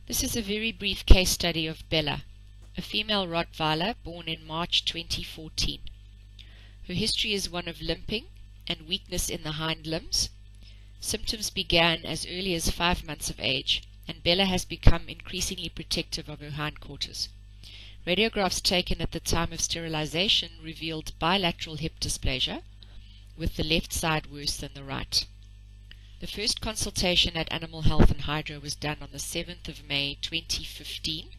This is a very brief case study of Bella, a female Rottweiler born in March 2014. Her history is one of limping and weakness in the hind limbs. Symptoms began as early as 5 months of age, and Bella has become increasingly protective of her hindquarters. Radiographs taken at the time of sterilization revealed bilateral hip dysplasia, with the left side worse than the right. The first consultation at Animal Health and Hydro was done on the 7th of May 2015.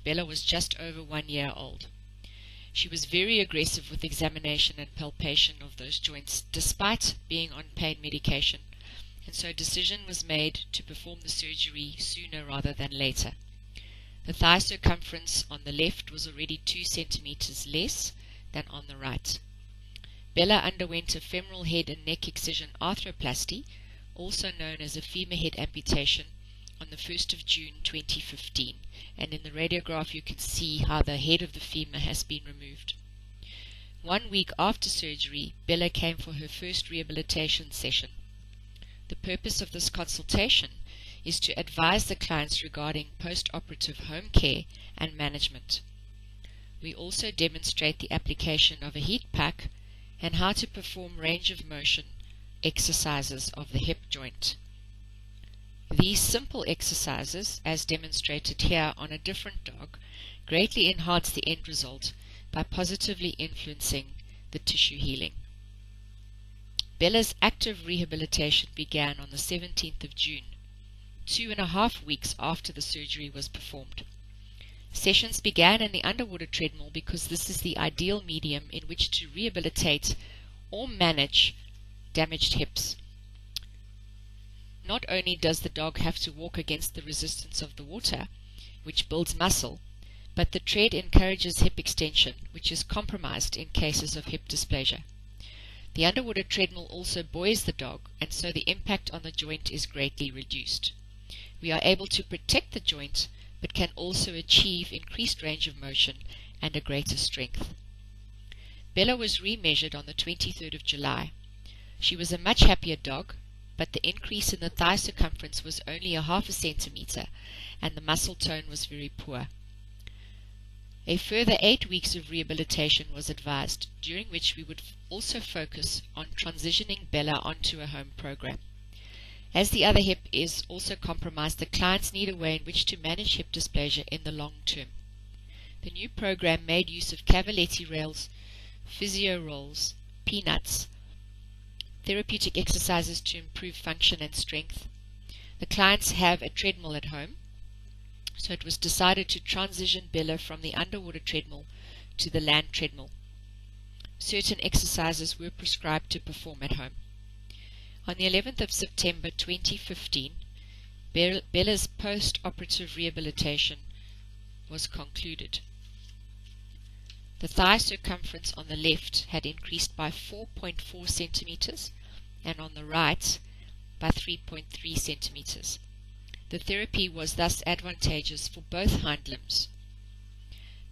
Bella was just over 1 year old. She was very aggressive with examination and palpation of those joints, despite being on pain medication, and so a decision was made to perform the surgery sooner rather than later. The thigh circumference on the left was already 2 centimeters less than on the right. Bella underwent a femoral head and neck excision arthroplasty, also known as a femur head amputation, on the 1st of June 2015, and in the radiograph you can see how the head of the femur has been removed. 1 week after surgery, Bella came for her first rehabilitation session. The purpose of this consultation is to advise the clients regarding post-operative home care and management. We also demonstrate the application of a heat pack and how to perform range of motion exercises of the hip joint. These simple exercises, as demonstrated here on a different dog, greatly enhance the end result by positively influencing the tissue healing. Bella's active rehabilitation began on the 17th of June, 2.5 weeks after the surgery was performed. Sessions began in the underwater treadmill because this is the ideal medium in which to rehabilitate or manage damaged hips. Not only does the dog have to walk against the resistance of the water, which builds muscle, but the tread encourages hip extension, which is compromised in cases of hip dysplasia. The underwater treadmill also buoys the dog, and so the impact on the joint is greatly reduced. We are able to protect the joint, but can also achieve increased range of motion and a greater strength. Bella was remeasured on the 23rd of July. She was a much happier dog, but the increase in the thigh circumference was only 0.5 centimeter, and the muscle tone was very poor. A further 8 weeks of rehabilitation was advised, during which we would also focus on transitioning Bella onto a home program. As the other hip is also compromised, the clients need a way in which to manage hip dysplasia in the long term. The new program made use of Cavaletti rails, physio rolls, peanuts, therapeutic exercises to improve function and strength. The clients have a treadmill at home, so it was decided to transition Bella from the underwater treadmill to the land treadmill. Certain exercises were prescribed to perform at home. On the 11th of September 2015, Bella's post-operative rehabilitation was concluded. The thigh circumference on the left had increased by 4.4 centimeters and on the right by 3.3 centimeters. The therapy was thus advantageous for both hind limbs.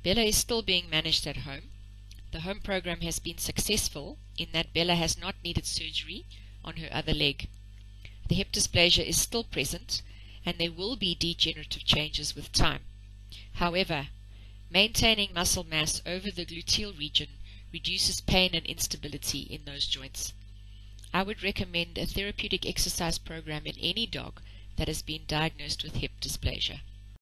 Bella is still being managed at home. The home program has been successful in that Bella has not needed surgery on her other leg. The hip dysplasia is still present, and there will be degenerative changes with time. However, maintaining muscle mass over the gluteal region reduces pain and instability in those joints. I would recommend a therapeutic exercise program in any dog that has been diagnosed with hip dysplasia.